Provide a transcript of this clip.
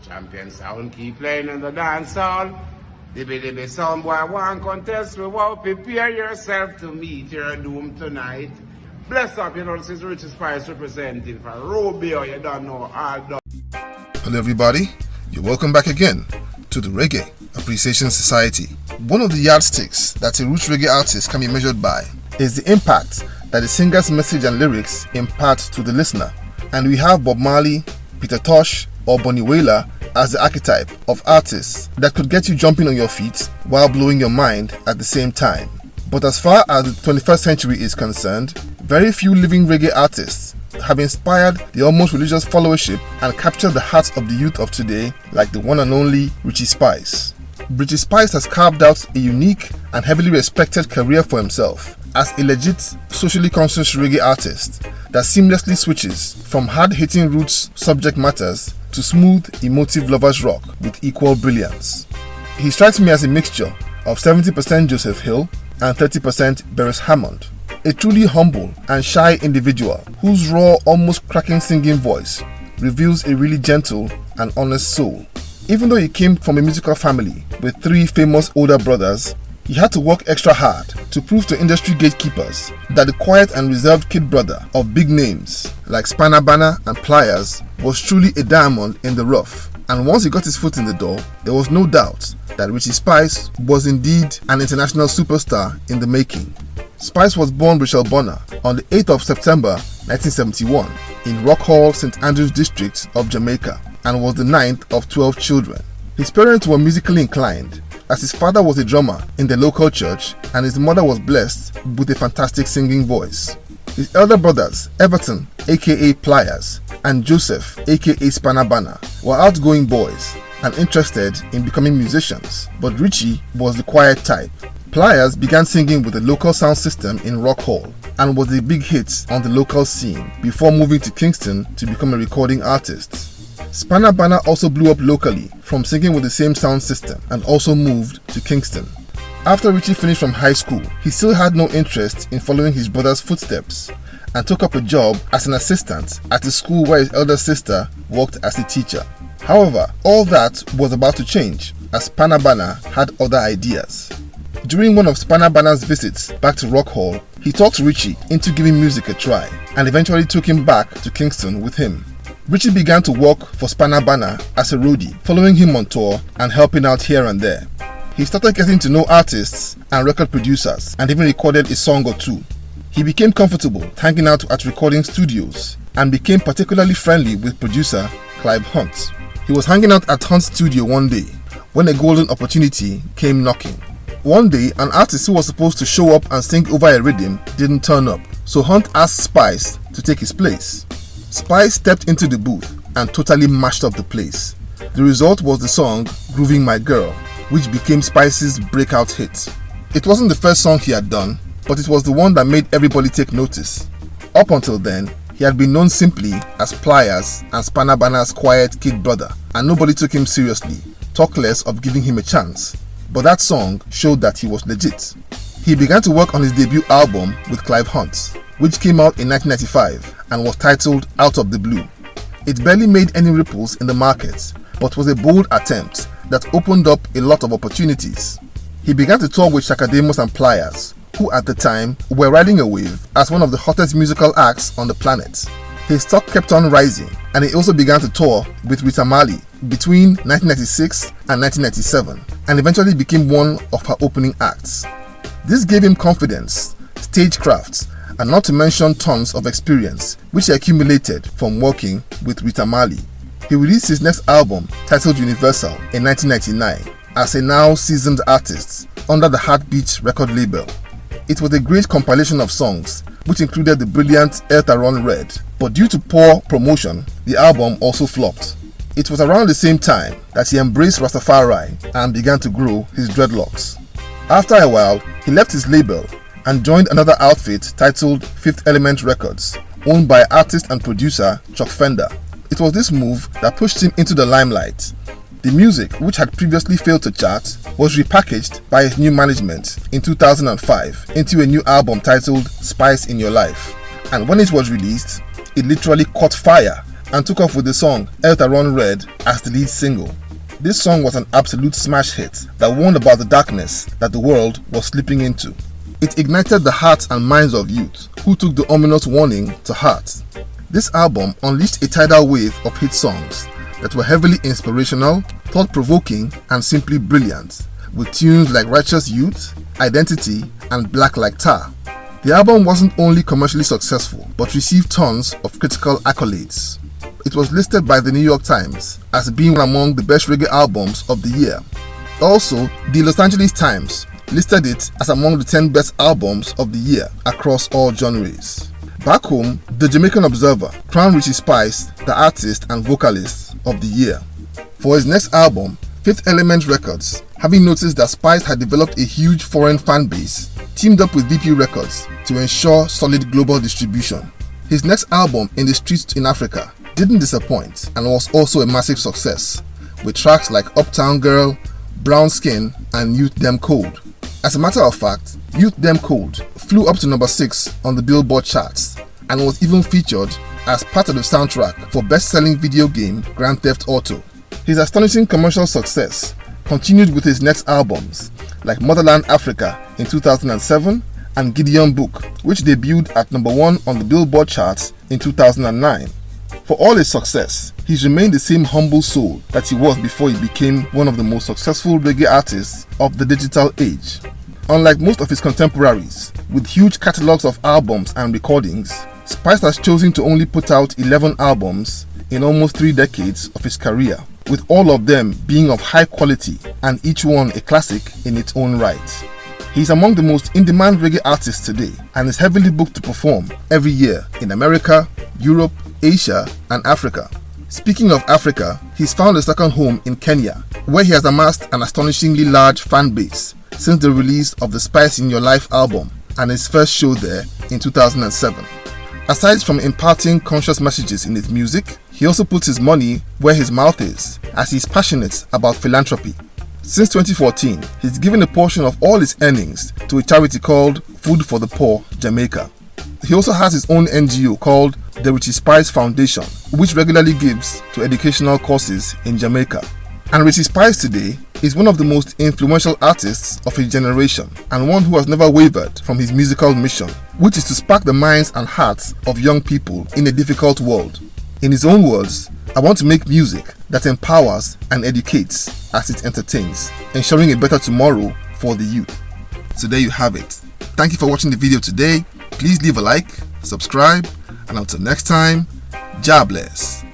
Champion sound keep playing in the dancehall. Dibby sound boy one contest. We want prepare yourself to meet your doom tonight. Bless up, you know, this is Richie Spice representing for Robio, you don't know, all done. Hello everybody, you're welcome back again to the Reggae Appreciation Society. One of the yardsticks that a roots reggae artist can be measured by is the impact that the singer's message and lyrics impart to the listener. And we have Bob Marley, Peter Tosh, or Bonnie Wailer as the archetype of artists that could get you jumping on your feet while blowing your mind at the same time. But as far as the 21st century is concerned, very few living reggae artists have inspired the almost religious followership and captured the hearts of the youth of today like the one and only Richie Spice. Richie Spice has carved out a unique and heavily respected career for himself as a legit, socially conscious reggae artist that seamlessly switches from hard-hitting roots subject matters to smooth, emotive lovers rock with equal brilliance. He strikes me as a mixture of 70% Joseph Hill and 30% Beres Hammond, a truly humble and shy individual whose raw, almost cracking singing voice reveals a really gentle and honest soul. Even though he came from a musical family with 3 famous older brothers, he had to work extra hard to prove to industry gatekeepers that the quiet and reserved kid brother of big names like Spanner Banner and Pliers was truly a diamond in the rough. And once he got his foot in the door, there was no doubt that Richie Spice was indeed an international superstar in the making. Spice was born Richell Bonner on the 8th of September 1971 in Rock Hall, St. Andrews District of Jamaica, and was the 9th of 12 children. His parents were musically inclined, as his father was a drummer in the local church and his mother was blessed with a fantastic singing voice. His elder brothers, Everton aka Pliers and Joseph aka Spanner Banner, were outgoing boys and interested in becoming musicians, but Richie was the quiet type. Pliers began singing with the local sound system in Rock Hall and was a big hit on the local scene before moving to Kingston to become a recording artist. Spanner Banner also blew up locally from singing with the same sound system and also moved to Kingston. After Richie finished from high school, he still had no interest in following his brother's footsteps and took up a job as an assistant at the school where his elder sister worked as a teacher. However, all that was about to change as Spanner Banner had other ideas. During one of Spanner Banner's visits back to Rock Hall, he talked Richie into giving music a try and eventually took him back to Kingston with him. Richie began to work for Spanner Banner as a roadie, following him on tour and helping out here and there. He started getting to know artists and record producers and even recorded a song or two. He became comfortable hanging out at recording studios and became particularly friendly with producer Clive Hunt. He was hanging out at Hunt's studio one day when a golden opportunity came knocking. One day, an artist who was supposed to show up and sing over a rhythm didn't turn up, so Hunt asked Spice to take his place. Spice stepped into the booth and totally mashed up the place. The result was the song Grooving My Girl, which became Spice's breakout hit. It wasn't the first song he had done, but it was the one that made everybody take notice. Up until then, he had been known simply as Pliers and Spanner Banner's quiet kid brother, and nobody took him seriously, talk less of giving him a chance. But that song showed that he was legit. He began to work on his debut album with Clive Hunt, which came out in 1995 and was titled Out of the Blue. It barely made any ripples in the market, but was a bold attempt that opened up a lot of opportunities. He began to tour with Shakademus and Pliers, who at the time were riding a wave as one of the hottest musical acts on the planet. His stock kept on rising, and he also began to tour with Rita Marley between 1996 and 1997, and eventually became one of her opening acts. This gave him confidence, stagecraft, and not to mention tons of experience, which he accumulated from working with Rita Marley. He released his next album, titled Universal, in 1999, as a now seasoned artist under the Heartbeat record label. It was a great compilation of songs, which included the brilliant El Taron Red, but due to poor promotion, the album also flopped. It was around the same time that he embraced Rastafari and began to grow his dreadlocks. After a while, he left his label and joined another outfit titled Fifth Element Records, owned by artist and producer Chuck Fender. It was this move that pushed him into the limelight. The music, which had previously failed to chart, was repackaged by his new management in 2005 into a new album titled Spice in Your Life. And when it was released, it literally caught fire and took off with the song El Taron Red as the lead single. This song was an absolute smash hit that warned about the darkness that the world was slipping into. It ignited the hearts and minds of youth who took the ominous warning to heart. This album unleashed a tidal wave of hit songs that were heavily inspirational, thought-provoking, and simply brilliant, with tunes like Righteous Youth, Identity, and Black Like Tar. The album wasn't only commercially successful, but received tons of critical accolades. It was listed by the New York Times as being among the best reggae albums of the year. Also, the Los Angeles Times listed it as among the 10 best albums of the year across all genres. Back home, the Jamaican Observer crowned Richie Spice the artist and vocalist of the year. For his next album, Fifth Element Records, having noticed that Spice had developed a huge foreign fan base, teamed up with VP Records to ensure solid global distribution. His next album, In the Streets in Africa, didn't disappoint and was also a massive success, with tracks like Uptown Girl, Brown Skin, and Youth Dem Cold. As a matter of fact, Youth Dem Cold flew up to number 6 on the Billboard charts and was even featured as part of the soundtrack for best-selling video game Grand Theft Auto. His astonishing commercial success continued with his next albums like Motherland Africa in 2007 and Gideon Book, which debuted at number 1 on the Billboard charts in 2009. For all his success, he's remained the same humble soul that he was before he became one of the most successful reggae artists of the digital age. Unlike most of his contemporaries, with huge catalogs of albums and recordings, Spice has chosen to only put out 11 albums in almost 3 decades of his career, with all of them being of high quality and each one a classic in its own right. He's among the most in-demand reggae artists today and is heavily booked to perform every year in America, Europe, Asia, and Africa. Speaking of Africa, he's found a second home in Kenya, where he has amassed an astonishingly large fan base since the release of the Spice in Your Life album and his first show there in 2007. Aside from imparting conscious messages in his music, he also puts his money where his mouth is, as he's passionate about philanthropy. Since 2014, he's given a portion of all his earnings to a charity called Food for the Poor, Jamaica. He also has his own NGO called the Richie Spice Foundation, which regularly gives to educational causes in Jamaica. And Richie Spice today is one of the most influential artists of his generation and one who has never wavered from his musical mission, which is to spark the minds and hearts of young people in a difficult world. In his own words, I want to make music that empowers and educates as it entertains, ensuring a better tomorrow for the youth. So there you have it. Thank you for watching the video today. Please leave a like, subscribe, and until next time, Jah bless.